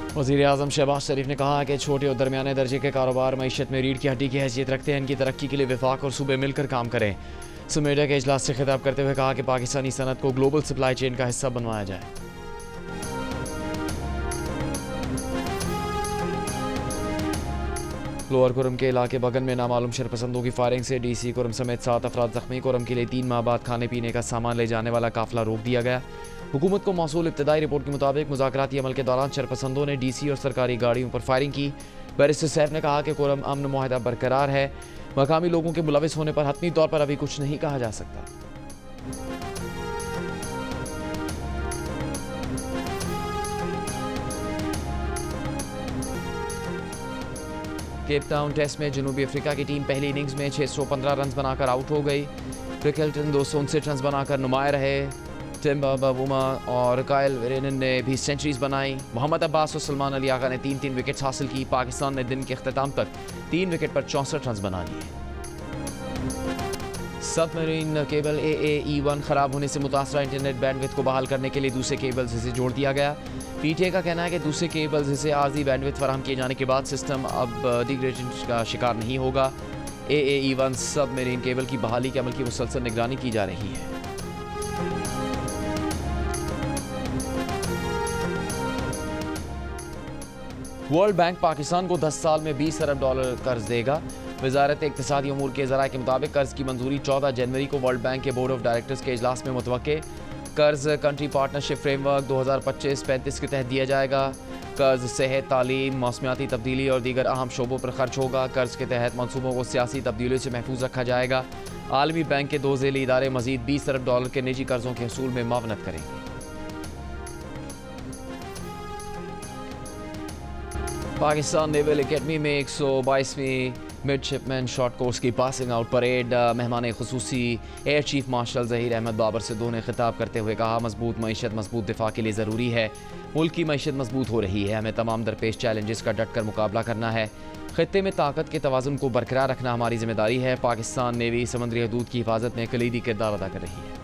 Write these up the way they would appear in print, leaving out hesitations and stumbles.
वज़ीर-ए-आज़म शहबाज शरीफ ने कहा कि छोटे और दरमियाने दर्जे के कारोबार मईशत में रीढ़ की हड्डी की हैसियत रखते हैं। इनकी तरक्की के लिए वफाक और सूबे मिलकर काम करें। सुमेडा के इजलास से खिताब करते हुए कहा कि पाकिस्तानी सनत को ग्लोबल सप्लाई चेन का हिस्सा बनवाया जाए। लोअर कुरम के इलाके बगन में नामालूम शरपसंदों की फायरिंग से DC कुरम समेत 7 अफराद जख्मी। कुरम के लिए 3 माह बाद खाने पीने का सामान ले जाने वाला काफिला रोक दिया गया। हुकूमत को मौसूल इब्तदाई रिपोर्ट के मुताबिक मुज़ाकराती अमल के दौरान शरपसंदों ने DC और सरकारी गाड़ियों पर फायरिंग की। बैरिस्टर सैफ ने कहा कि कुरम अमन मुआहदा बरकरार है। मकामी लोगों के मुलविस होने पर हतमी तौर पर अभी कुछ नहीं कहा जा सकता। केप टाउन टेस्ट में जनूबी अफ्रीका की टीम पहली इनिंग्स में 615 रन बनाकर आउट हो गई। क्रिकेल्टन 259 रन बनाकर नुमाया रहे। टिम्बा बाबूमा और कायल वेरेनन ने भी सेंचुरीज बनाई। मोहम्मद अब्बास और सलमान अली आगा ने 3-3 विकेट्स हासिल की। पाकिस्तान ने दिन के अख्ताम तक 3 विकेट पर 64 रन बना लिए। सबमरीन केबल AAE-1 खराब होने से मुतासरा इंटरनेट बैंडविड्थ को बहाल करने के लिए दूसरे केबल्स से जोड़ दिया गया। PTA का कहना है कि दूसरे केबल्स से आर्जी बैंडविड्थ फराहम किए जाने के बाद सिस्टम अब डिग्रेडेशन का शिकार नहीं होगा। AAE-1 सबमरीन केबल की बहाली के अमल की मुसलसल निगरानी की जा रही है। वर्ल्ड बैंक पाकिस्तान को 10 साल में $20 अरब कर्ज देगा। वजारत इक्तिसादी उमूर के ज़राए के मुताबिक कर्ज की मंजूरी 14 जनवरी को वर्ल्ड बैंक के बोर्ड ऑफ डायरेक्टर्स के इजलास में मुतवक्के। कर्ज कंट्री पार्टनरशिप फ्रेमवर्क 2025-35 के तहत दिया जाएगा। कर्ज सेहत, तालीम, मौसमियाती तब्दीली और दीगर अहम शोबों पर खर्च होगा। कर्ज के तहत मनसूबों को सियासी तब्दीलियों से महफूज रखा जाएगा। आलमी बैंक के 2 ज़ेली इदारे मजीद $20 अरब के निजी कर्जों के हसूल में मावनत करेंगे। पाकिस्तान नेवल एकेडमी में 122वीं मिडशिपमैन शॉर्ट कोर्स की पासिंग आउट परेड। मेहमान खुसूसी air chief marshal Zaheer Ahmed Babar Sidhu ने खिताब करते हुए कहा, मजबूत मईशत मजबूत दिफा के लिए ज़रूरी है। मुल्क की मईशत मजबूत हो रही है। हमें तमाम दरपेश चैलेंजेस का डट कर मुकाबला करना है। खित्ते में ताकत के तवाज़ुन को बरकरार रखना हमारी जिम्मेदारी है। पाकिस्तान नेवी समुद्री हदूद की हिफाजत में कलीदी किरदार अदा कर रही है।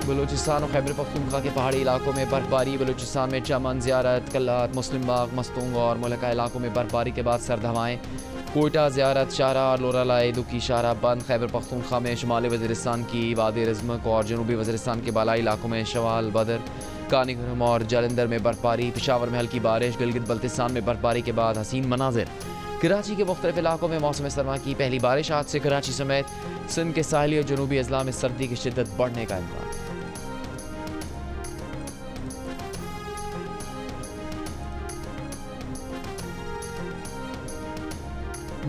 बलूचिस्तान और खैबर पख्तूनख्वा के पहाड़ी इलाकों में बर्फबारी। बलूचिस्तान में चमन, ज़ियारत, कल्लात, मुस्लिम बाग, मस्तूंग और मुलका इलाकों में बर्फबारी के बाद सर्द हवाएं। कोयटा, ज़ियारत, शारा और लोरालाई दुखी शारा बंद। खैबर पख्तूनख्वा में शुमाली वज़ीरिस्तान की वादी रिज़्मक और जनूबी वज़ीरिस्तान के बालाई इलाकों में शवाल, बदर, कानीगुरम और जालंधर में बर्फबारी। पेशावर में हल्की बारिश। गिलगित बल्तिस्तान में बर्फबारी के बाद हसीन मनाजिर। कराची के मुख्तलिफ इलाकों में मौसम सरमा की पहली बारिश। आज से कराची समेत सिंध के साहली और जनूबी अजला में सर्दी की शिद्दत बढ़ने का इम्कान।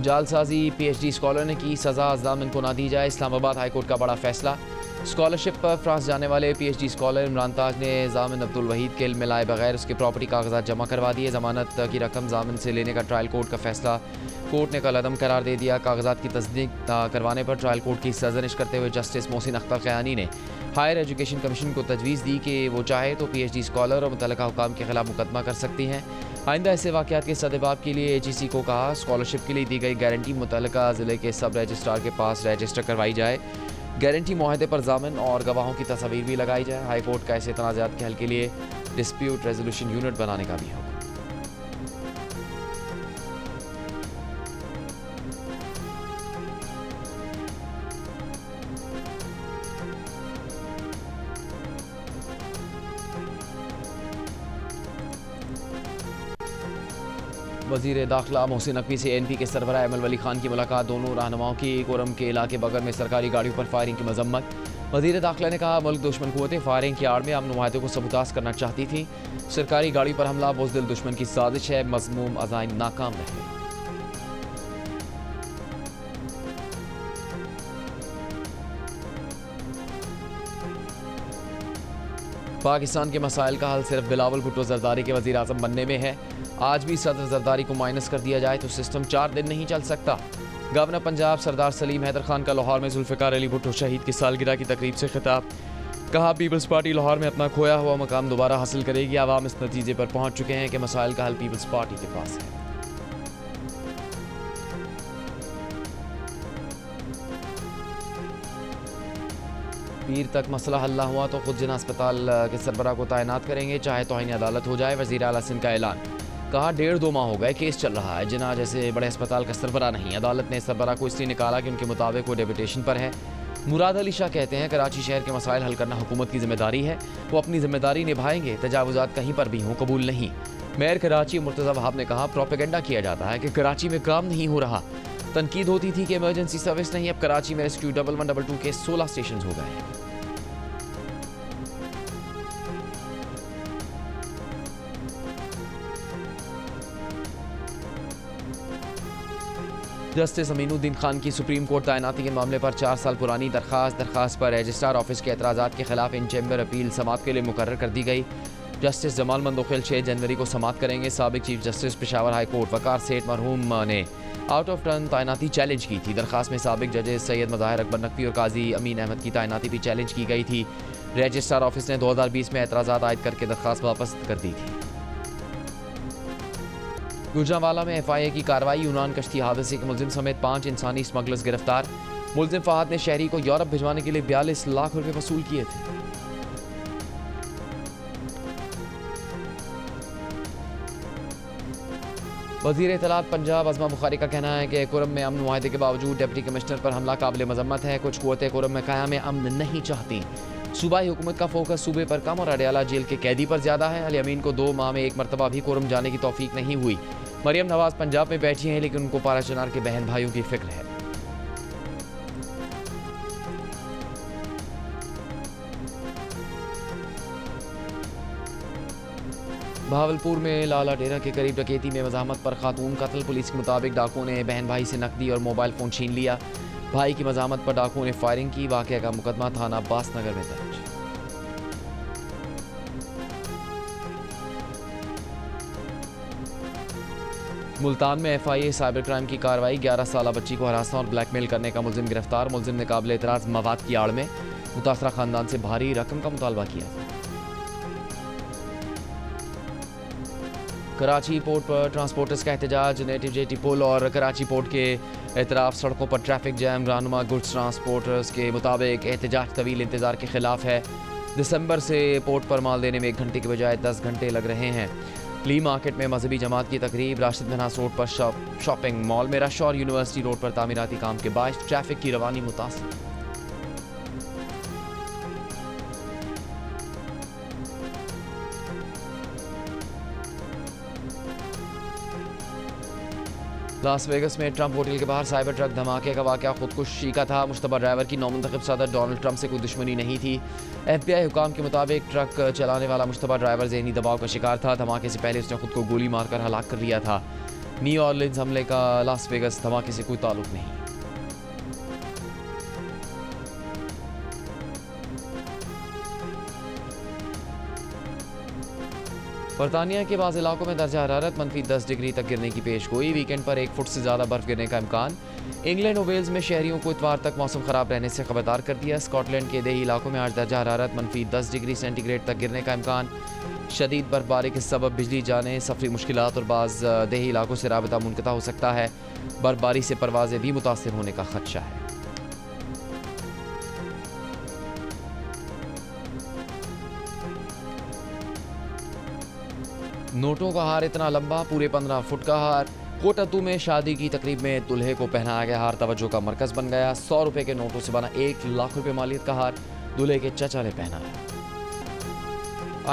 जालसाजी PhD स्कॉलर ने की सज़ा, जामिन को ना दी जाए। इस्लामाबाद हाई कोर्ट का बड़ा फैसला। स्कॉलरशिप पर फ्रांस जाने वाले PhD स्कॉलर इमरान ताज ने जामिन अब्दुल वहीद के इल्म में लाए बगैर उसके प्रॉपर्टी कागजात जमा करवा दिए। जमानत की रकम जामिन से लेने का ट्रायल कोर्ट का फैसला कोर्ट ने कल अदम करार दे दिया। कागजात की तस्दीक करवाने पर ट्रायल कोर्ट की सरजनिश करते हुए जस्टिस मोहसिन अख्तर क़यानी ने हायर एजुकेशन कमीशन को तजवीज़ दी कि वो चाहे तो PhD स्कॉलर और मुतल्लिका हुकाम के खिलाफ मुकदमा कर सकती हैं। आइंदा ऐसे वाक़यात के सद्देबाब के लिए AGC को कहा, स्कॉलरशिप के लिए दी गई गारंटी मुतल्लिका ज़िले के सब रजिस्ट्रार के पास रजिस्टर करवाई जाए। गारंटी मुआहदे पर जामिन और गवाहों की तस्वीर भी लगाई जाए। हाई कोर्ट का ऐसे तनाज़ात के हल के लिए डिस्प्यूट रेजोल्यूशन यूनिट बनाने का भी होगा। वज़ीर दाखिला मोहसिन नकवी से ANP के सरबराह अमल वली खान की मुलाकात। दोनों रहनुमाओं की कोरम के इलाके बगर में सरकारी गाड़ियों पर फायरिंग की मजम्मत। वज़ीर दाखिला ने कहा, मुल्क दुश्मन कुव्वतें फायरिंग की आड़ में अमन मुआहदे को सबूताज करना चाहती थी। सरकारी गाड़ी पर हमला बुज़दिल दुश्मन की साजिश है। मज़मूम अज़ाइम नाकाम रहे। पाकिस्तान के मसाइल का हल सिर्फ बिलावल भुट्टो जरदारी के वज़ीर आज़म बनने में है। आज भी सदर जरदारी को माइनस कर दिया जाए तो सिस्टम 4 दिन नहीं चल सकता। गवर्नर पंजाब सरदार सलीम हैदर खान का लाहौर में जुल्फ़िकार अली भुट्टो शहीद की सालगिरह की तकरीब से खिताब। कहा, पीपल्स पार्टी लाहौर में अपना खोया हुआ मकाम दोबारा हासिल करेगी। आवाम इस नतीजे पर पहुँच चुके हैं कि मसाइल का हल पीपल्स पार्टी के पास है। पीर तक मसला हल ना हुआ तो खुद जिना अस्पताल के सरबराह को तैनात करेंगे, चाहे तौहीन अदालत हो जाए। वज़ीर आला सिंध का ऐलान, कहा 1.5-2 माह हो गए केस चल रहा है। जिना जैसे बड़े अस्पताल का सरबराह नहीं, अदालत ने सरबराह को इसलिए निकाला कि उनके मुताबिक वो डेपुटेशन पर है। मुराद अली शाह कहते हैं कराची शहर के मसाइल हल करना हुकूमत की जिम्मेदारी है, वो अपनी जिम्मेदारी निभाएंगे, तजावुजात कहीं पर भी हों कबूल नहीं। मेयर कराची मुर्तज़ा वहाब ने कहा प्रोपेगेंडा किया जाता है कि कराची में काम नहीं हो रहा। तनकीद होती थी कि इमरजेंसी सर्विस नहीं, अब कराची में रेस्क्यू 1112 के 16 स्टेशन हो गए हैं। जस्टिस अमीनुद्दीन खान की सुप्रीम कोर्ट तैनाती के मामले पर 4 साल पुरानी दरखास्त पर रजिस्ट्रार ऑफिस के एतराज़ात के खिलाफ इन चैम्बर अपील समाअत के लिए मुकर्रर कर दी गई। जस्टिस जमाल मंदोखिल 6 जनवरी को समाअत करेंगे। साबिक chief justice Peshawar high court Waqar Seth मरहूम ने आउट ऑफ टर्न तैनाती चैलेंज की थी। दरखास्त में साबिक जजेस सैयद मज़ाहिर अकबर नकवी और काजी अमीन अहमद की तैनाती भी चैलेंज की गई थी। रजिस्ट्रार ऑफिस ने 2020 में एतराज़ात आयद करके दरखास्त वापस कर दी थी। गुजरांवाला में FIA की कार्रवाई, यूनान कश्ती हादसे के मुलजिम समेत 5 इंसानी स्मगलर्स गिरफ्तार। मुलजिम फहद ने शहरी को यूरोप भिजवाने के लिए 42 लाख रुपए वसूल किए थे। वज़ीर इत्तलात पंजाब अज़मा बुखारी का कहना है कि कुरम में अमन मुआहदे के बावजूद डिप्टी कमिश्नर पर हमला काबिल मजम्मत है। कुछ कुव्वतें कुरम में क़याम अमन नहीं चाहती। सूबाई हुकूमत का फोकस सूबे पर कम और अडयाला जेल के कैदी पर ज़्यादा है। अली अमीन को 2 माह में 1 मरतबा भी कुरम जाने की तौफीक नहीं हुई। मरियम नवाज पंजाब में बैठी हैं, लेकिन उनको पारा चनार के बहन भाइयों की फिक्र है। भावलपुर में लाला डेरा के करीब डकैती में मज़ाहमत पर खातून कत्ल। पुलिस के मुताबिक डाकुओं ने बहन भाई से नकदी और मोबाइल फ़ोन छीन लिया। भाई की मज़ाहमत पर डाकुओं ने फायरिंग की। वाक़या का मुकदमा थाना अब्बास नगर में दर्ज। मुल्तान में FIA साइबर क्राइम की कार्रवाई, 11 साला बच्ची को हरासना और ब्लैकमेल करने का मुलजिम गिरफ्तार। मुलजिम ने काबिल एतराज़ मवाद की आड़ में मुतासरा खानदान से भारी रकम का मुतालबा किया। कराची पोर्ट पर ट्रांसपोर्टर्स का एहतजाज, नेटिव जेटी पुल और कराची पोर्ट के एतराफ सड़कों पर ट्रैफिक जैम। रहनुमा गुड्स ट्रांसपोर्टर्स के मुताबिक एहतजाज तवील इंतजार के खिलाफ है। दिसंबर से पोर्ट पर माल देने में 1 घंटे के बजाय 10 घंटे लग रहे हैं। ली मार्केट में मजहबी जमात की तकरीब। राशिद मिन्हास रोड पर शॉपिंग मॉल में रश और यूनिवर्सिटी रोड पर तामीराती काम के बायस ट्रैफिक की रवानी मुतासिर। लास वेगस में ट्रंप होटल के बाहर साइबर ट्रक धमाके का वाकया खुदकुशी का था। मुश्तबा ड्राइवर की नौमुंतखब सदर डोनाल्ड ट्रंप से कोई दुश्मनी नहीं थी। FBI हुकाम के मुताबिक ट्रक चलाने वाला मुश्तबा ड्राइवर ज़हनी दबाव का शिकार था। धमाके से पहले उसने खुद को गोली मारकर हलाक कर लिया था। न्यू ऑरलिन्स हमले का लास वेगस धमाके से कोई ताल्लुक नहीं। बरतानिया के बाज़ इलाकों में दर्जा हरारत -10 डिग्री तक गिरने की पेश गोई। वीकेंड पर 1 फुट से ज़्यादा बर्फ गिरने का इम्कान। इंग्लैंड और वेल्स में शहरियों को इतवार तक मौसम ख़राब रहने से खबरदार कर दिया। स्कॉटलैंड के देही इलाकों में आज दर्जा हरारत -10 डिग्री सेंटीग्रेड तक गिरने का इम्कान। शदीद बर्फबारी के सबब बिजली जाने, सफरी मुश्किलात और बाज़ देही इलाकों से राबता मुनक़ता हो सकता है। बर्फबारी से परवाज़ें भी मुतासिर होने का खदशा है। नोटों का हार इतना लंबा, पूरे 15 फुट का हार। कोटतू में शादी की तकरीब में दुल्हे को पहनाया गया हार तवज्जो का मरकज बन गया। 100 रुपए के नोटों से बना 1 लाख रुपए मालियत का हार दुल्हे के चचा ने पहनाया।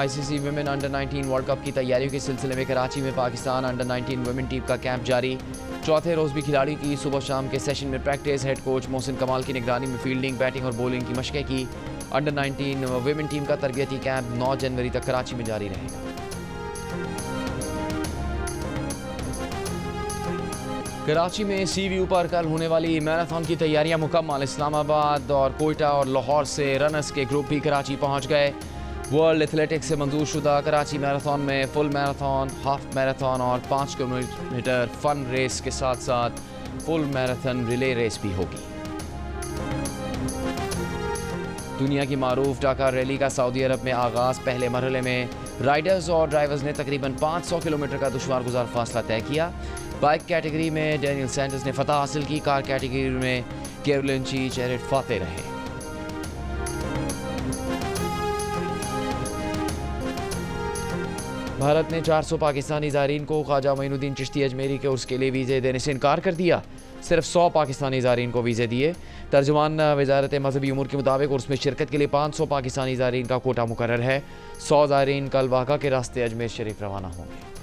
ICC women under 19 world cup की तैयारियों के सिलसिले में कराची में पाकिस्तान अंडर 19 वुमेन टीम का कैंप जारी। चौथे रोज भी खिलाड़ियों की सुबह शाम के सेशन में प्रैक्टिस। हेड कोच मोहसिन कमाल की निगरानी में फील्डिंग, बैटिंग और बॉलिंग की मशक़ें की। अंडर 19 वुमेन टीम का तरबियती कैंप 9 जनवरी तक कराची में जारी रहेगा। कराची में सी व्यू पर कल होने वाली मैराथन की तैयारियां मुकम्मल। इस्लामाबाद और कोयटा और लाहौर से रनर्स के ग्रुप भी कराची पहुंच गए। वर्ल्ड एथलेटिक्स से मंजूर शुदा कराची मैराथन में फुल मैराथन, हाफ मैराथन और 5 किलोमीटर फन रेस के साथ साथ फुल मैराथन रिले रेस भी होगी। दुनिया की मारूफ डाकार रैली का सऊदी अरब में आगाज़। पहले मरहले में राइडर्स और ड्राइवर्स ने तकरीबन 500 किलोमीटर का दुश्वार गुजार फासला तय किया। बाइक कैटेगरी में डैनियल सैंडर्स ने फतह हासिल की। कार कैटेगरी में कैरोलिन चीच एरिट फाते रहे। भारत ने 400 पाकिस्तानी ज़ायरीन को ख्वाजा मोइनुद्दीन चिश्ती अजमेरी के उर्स के लिए वीज़े देने से इनकार कर दिया। सिर्फ 100 पाकिस्तानी ज़ायरीन को वीज़े दिए। तर्जुमान वजारत मजहबी उमूर के मुताबिक उर्स में शिरकत के लिए 500 पाकिस्तानी ज़ायरीन का कोटा मुकर्रर है। 100 ज़ायरीन कल वाक़ा के रास्ते अजमेर शरीफ रवाना होंगे।